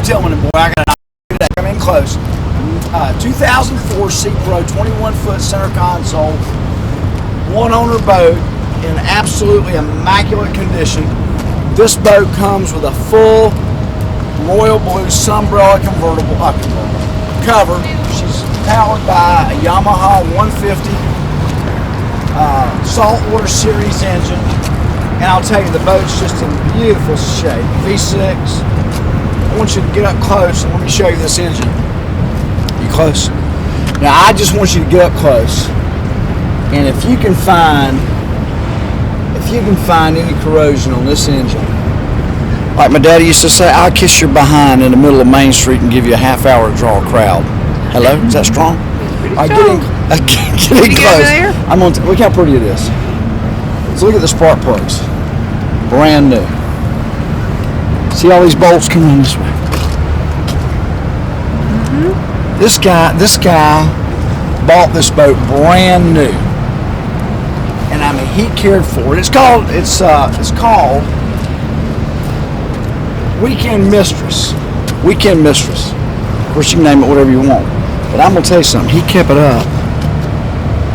tell me, boy, I got to come in close. 2004 Sea Pro 21-foot center console, one owner boat in absolutely immaculate condition. This boat comes with a full royal blue Sunbrella convertible cover. She's powered by a Yamaha 150 saltwater series engine, and I'll tell you, the boat's just in beautiful shape. V6. I want you to get up close and let me show you this engine. You close? Now I just want you to get up close, and if you can find any corrosion on this engine, like my daddy used to say, I'll kiss your behind in the middle of Main Street and give you a half hour to draw a crowd. Hello, is that strong? All right, getting close. I'm on. Look how pretty it is. Let's look at the spark plugs, brand new. See all these bolts coming in this way. Mm-hmm. This guy bought this boat brand new, and I mean he cared for it. It's called Weekend Mistress. Weekend Mistress. Of course, you can name it whatever you want. But I'm going to tell you something. He kept it up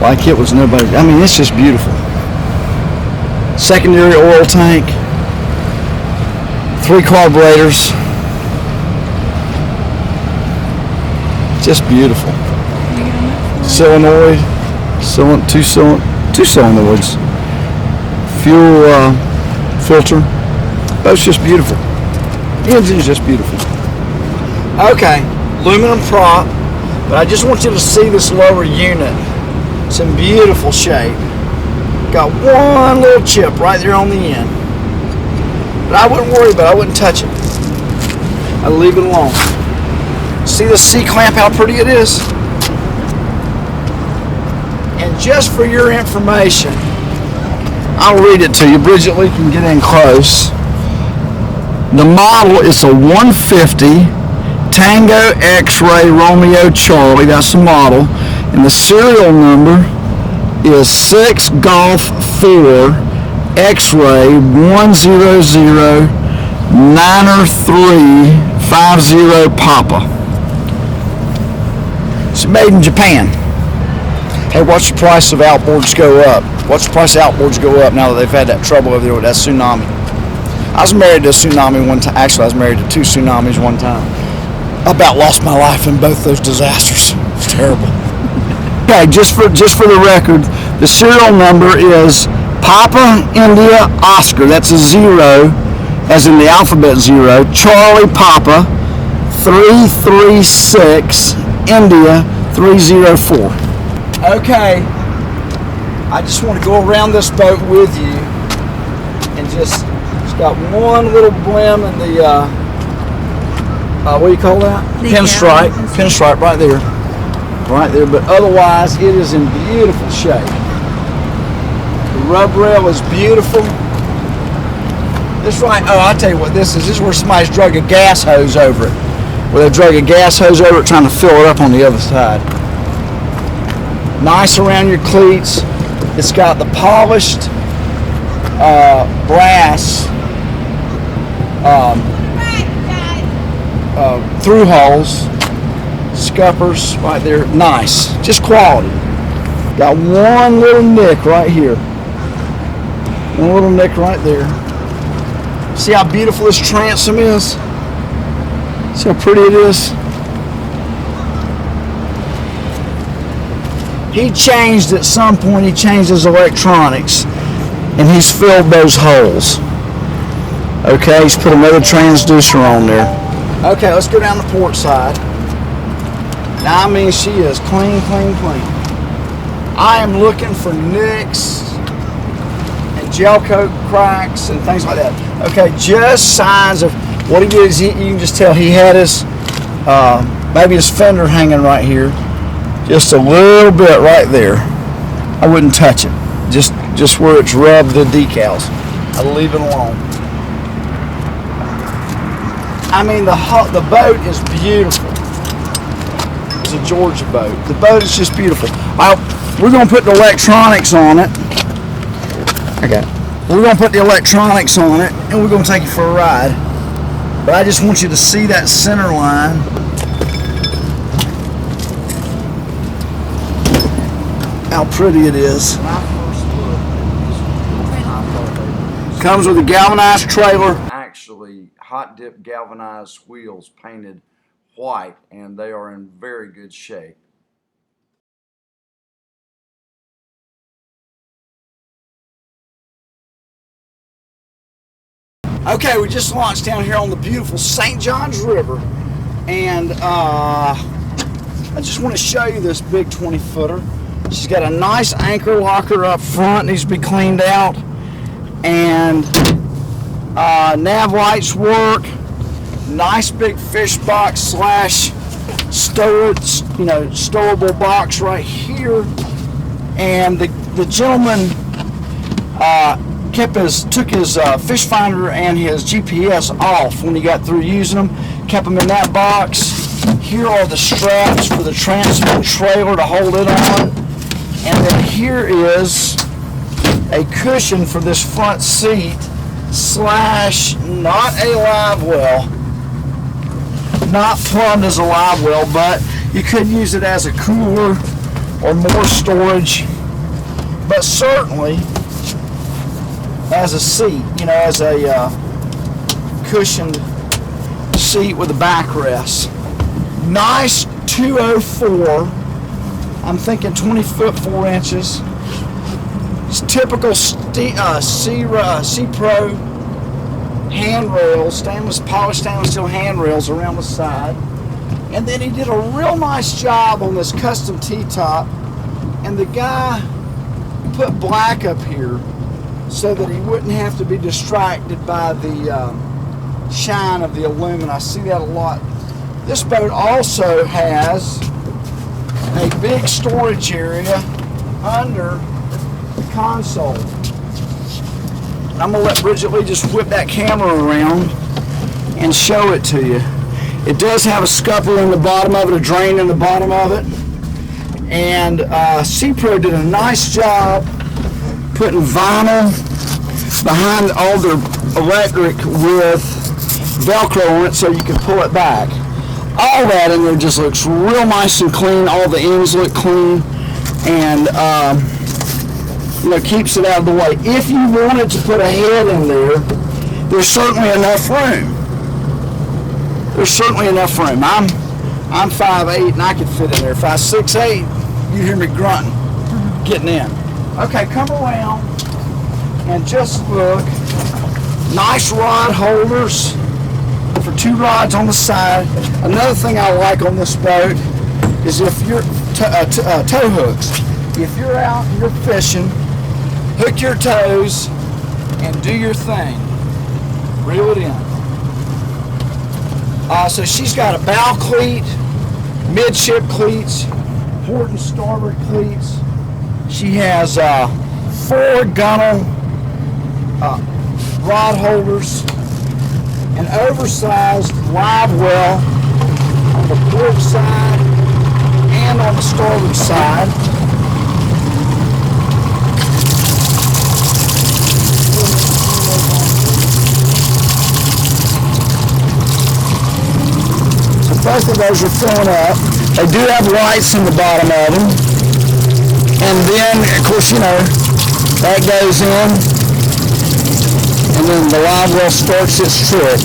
like it was nobody. I mean, it's just beautiful. Secondary oil tank. 3 carburetors. Just beautiful. Solenoid. Two solenoids. Fuel filter. Boat's just beautiful. The engine's just beautiful. Okay, aluminum prop, but I just want you to see this lower unit. It's in beautiful shape. Got one little chip right there on the end. But I wouldn't worry about it, I wouldn't touch it. I'd leave it alone. See the C-clamp, how pretty it is? And just for your information, I'll read it to you. Bridget Lee can get in close. The model is a 150 Tango X-Ray Romeo Charlie. That's the model. And the serial number is 6 Golf 4 X-Ray 100 Niner 350 Papa. It's made in Japan. Hey, watch the price of outboards go up. Watch the price of outboards go up now that they've had that trouble over there with that tsunami. I was married to a tsunami one time. Actually, I was married to 2 tsunamis one time. I about lost my life in both those disasters. It's terrible. Okay, just for the record, the serial number is Papa India Oscar. That's a 0, as in the alphabet 0. Charlie Papa 336 India 304. Okay, I just want to go around this boat with you and just. Got one little blim in the what do you call that? Pinstripe right there, but otherwise it is in beautiful shape. The rub rail is beautiful. I'll tell you what this is where somebody's drug a gas hose over it, where they drug a gas hose over it trying to fill it up on the other side. Nice around your cleats. It's got the polished brass through holes, scuppers right there. Nice, just quality. Got one little nick right here. One little nick right there. See how beautiful this transom is? See how pretty it is? He changed at some point, he changed his electronics, and he's filled those holes. Okay, he's put another transducer on there. Okay, let's go down the port side. Now, I mean, she is clean, clean, clean. I am looking for nicks and gel coat cracks and things like that. Okay, just signs of what he did is you can just tell he had his, maybe his fender hanging right here. Just a little bit right there. I wouldn't touch it. Just where it's rubbed the decals. I'd leave it alone. I mean, the boat is beautiful. It's a Georgia boat. The boat is just beautiful. We're going to put the electronics on it. Okay. We're going to put the electronics on it, and we're going to take you for a ride. But I just want you to see that center line. How pretty it is. Comes with a galvanized trailer. Actually, hot dip galvanized wheels painted white, and they are in very good shape. Okay, we just launched down here on the beautiful St. Johns River, and I just want to show you this big 20-footer. She's got a nice anchor locker up front, needs to be cleaned out, and nav lights work. Nice big fish box slash storage, stowable box right here. And the gentleman took his fish finder and his GPS off when he got through using them. Kept them in that box. Here are the straps for the transport trailer to hold it on. And then here is a cushion for this front seat slash not a live well. Not plumbed as a live well, but you could use it as a cooler or more storage. But certainly as a seat, as a cushioned seat with a backrest. Nice 204. I'm thinking 20 foot 4 inches. It's typical C-Pro handrails, polished stainless steel handrails around the side. And then he did a real nice job on this custom T-top. And the guy put black up here so that he wouldn't have to be distracted by the shine of the aluminum. I see that a lot. This boat also has a big storage area under the console. I'm going to let Bridget Lee just whip that camera around and show it to you. It does have a scupper in the bottom of it, a drain in the bottom of it. And C-Pro did a nice job putting vinyl behind all their electric with Velcro on it so you can pull it back. All that in there just looks real nice and clean. All the ends look clean, and keeps it out of the way. If you wanted to put a head in there, there's certainly enough room. There's certainly enough room. I'm 5'8" and I could fit in there. If I was 6'8", you hear me grunting, getting in. Okay, come around and just look. Nice rod holders for 2 rods on the side. Another thing I like on this boat is if you're tow hooks. If you're out and you're fishing, hook your toes and do your thing. Reel it in. So she's got a bow cleat, midship cleats, port and starboard cleats. She has 4 gunnel rod holders, an oversized live well on the port side and on the starboard side. So both of those are filling up. They do have lights in the bottom of them. And then, of course, that goes in, and then the live well starts its trick,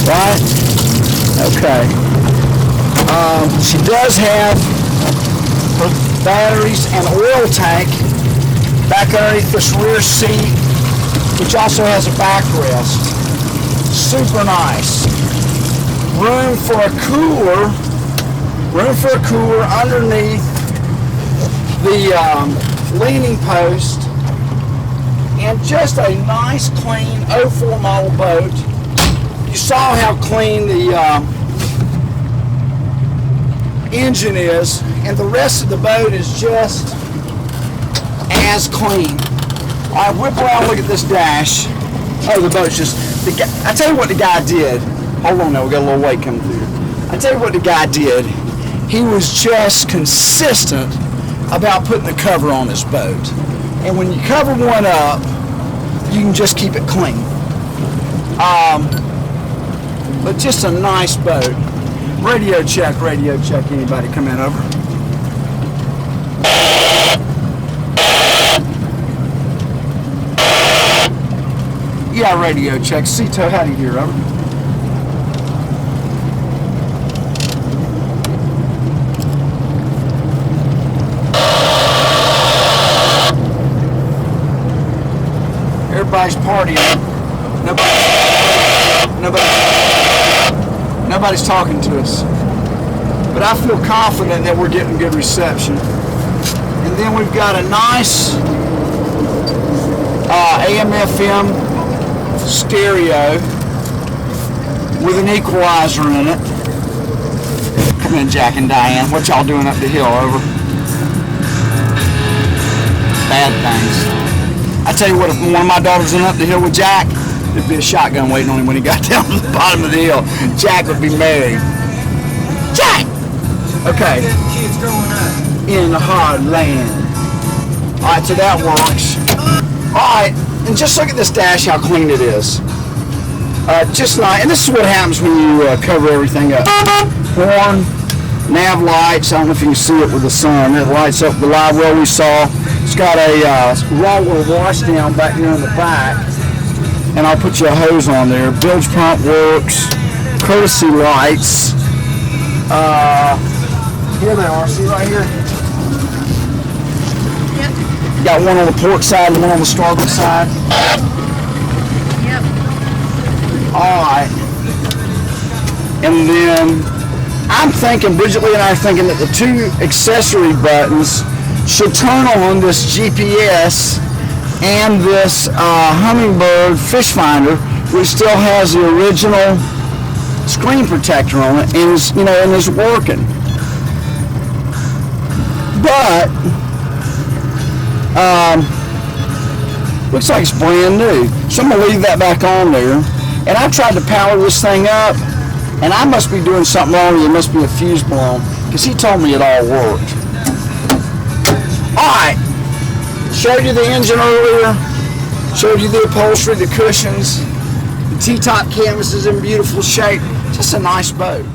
right? Okay. She does have her batteries and oil tank back underneath this rear seat, which also has a backrest. Super nice. Room for a cooler underneath the leaning post, and just a nice clean 04 model boat. You saw how clean the engine is, and the rest of the boat is just as clean. Alright, whip around, look at this dash. Oh, the boat's just, I tell you what the guy did. Hold on now, we got a little weight coming through. I tell you what the guy did. He was just consistent about putting the cover on this boat. And when you cover one up, you can just keep it clean. But just a nice boat. Radio check, anybody come in over? Yeah, radio check. Cito, how do you hear, over? Everybody's partying. Nobody's talking to us. But I feel confident that we're getting good reception. And then we've got a nice AM/FM stereo with an equalizer in it. Come in, Jack and Diane. What y'all doing up the hill, over? Bad things. I tell you what, if one of my daughters went up the hill with Jack, there'd be a shotgun waiting on him when he got down to the bottom of the hill. Jack would be married. Jack! Okay. In the hard land. Alright, so that works. Alright, and just look at this dash, how clean it is. Just nice. And this is what happens when you cover everything up. Horn, nav lights, I don't know if you can see it with the sun. It lights up the live well we saw. It's got a raw water wash down back here in the back. And I'll put you a hose on there. Bilge pump works. Courtesy lights. Here they are. See right here? Yep. Got one on the port side and one on the starboard side. Yep. Alright. And then I'm thinking, Bridget Lee and I are thinking that the two accessory buttons should turn on this GPS and this Humminbird fish finder, which still has the original screen protector on it and is, and is working. But looks like it's brand new. So I'm gonna leave that back on there. And I tried to power this thing up, and I must be doing something wrong. There must be a fuse blown, because he told me it all worked. Alright, showed you the engine earlier, showed you the upholstery, the cushions, the T-top canvas is in beautiful shape. Just a nice boat.